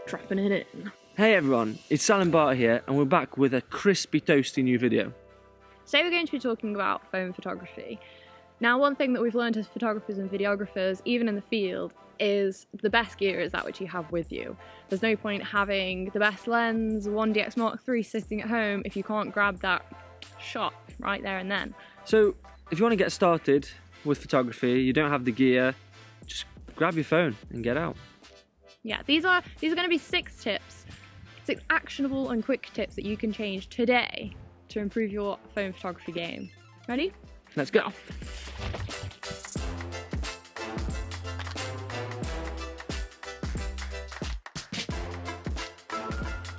dropping it in. Hey everyone, it's Sal and Bart here, and we're back with a crispy, toasty new video. Today we're going to be talking about phone photography. Now, one thing that we've learned as photographers and videographers, even in the field, is the best gear is that which you have with you. There's no point having the best lens, 1DX Mark III sitting at home if you can't grab that shot right there and then. So, if you want to get started with photography, you don't have the gear, just grab your phone and get out. Yeah, these are going to be 6 tips, 6 actionable and quick tips that you can change today to improve your phone photography game. Ready? Let's go.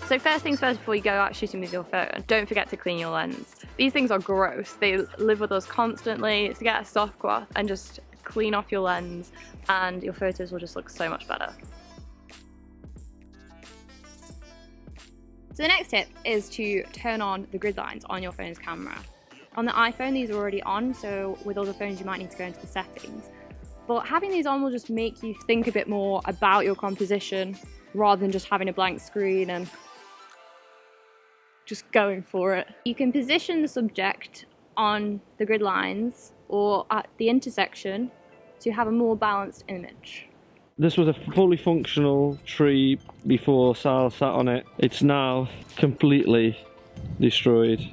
So first things first, before you go out shooting with your phone, don't forget to clean your lens. These things are gross. They live with us constantly. So get a soft cloth and just clean off your lens and your photos will just look so much better. So the next tip is to turn on the grid lines on your phone's camera. On the iPhone, these are already on, so with other phones you might need to go into the settings. But having these on will just make you think a bit more about your composition rather than just having a blank screen and just going for it. You can position the subject on the grid lines or at the intersection to have a more balanced image. This was a fully functional tree before Sal sat on it. It's now completely destroyed.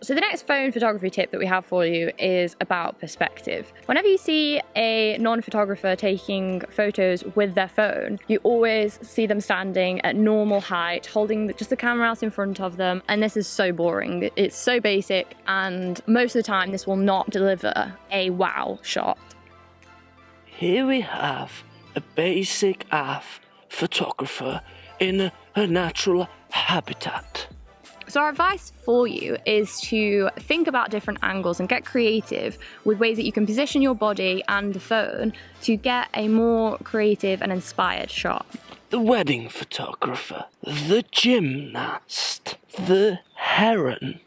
So the next phone photography tip that we have for you is about perspective. Whenever you see a non-photographer taking photos with their phone, you always see them standing at normal height, holding just the camera out in front of them, and this is so boring. It's so basic, and most of the time this will not deliver a wow shot. Here we have a basic photographer in a natural habitat. So our advice for you is to think about different angles and get creative with ways that you can position your body and the phone to get a more creative and inspired shot. The wedding photographer, the gymnast, the heron,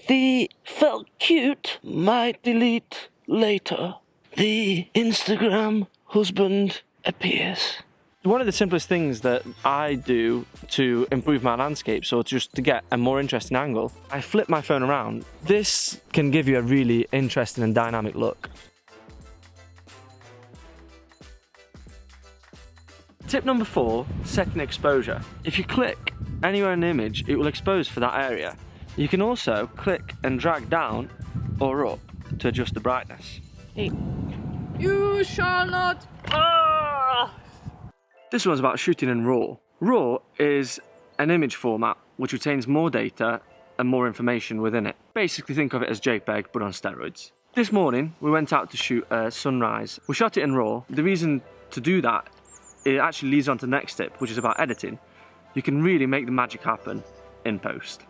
the felt cute, might delete later, the Instagram husband appears. One of the simplest things that I do to improve my landscapes or just to get a more interesting angle, I flip my phone around. This can give you a really interesting and dynamic look. Tip number 4, setting exposure. If you click anywhere in the image, it will expose for that area. You can also click and drag down or up to adjust the brightness. Hey. You shall not pass! This one's about shooting in RAW. RAW is an image format which retains more data and more information within it. Basically think of it as JPEG but on steroids. This morning we went out to shoot a sunrise. We shot it in RAW. The reason to do that, it actually leads on to the next tip, which is about editing. You can really make the magic happen in post.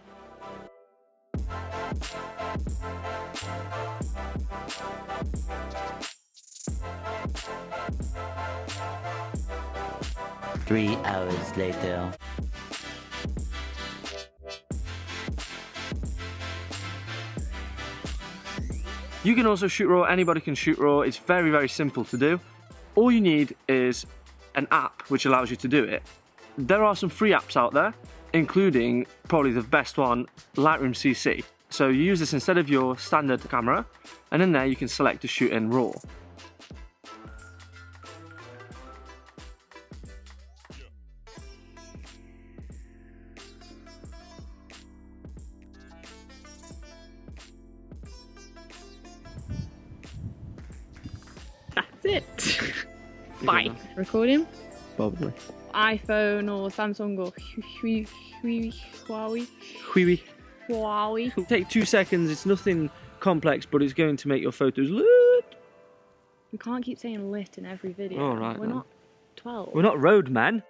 Three hours later. You can also shoot RAW, anybody can shoot RAW. It's very, very simple to do. All you need is an app which allows you to do it. There are some free apps out there, including probably the best one, Lightroom CC. So you use this instead of your standard camera, and in there you can select to shoot in RAW. That's it. Bye. Recording? Probably. iPhone or Samsung or Huawei. Huawei. Huawei. Take 2 seconds, it's nothing complex, but it's going to make your photos lit. We can't keep saying lit in every video. All right, We're then. not 12. We're not road men.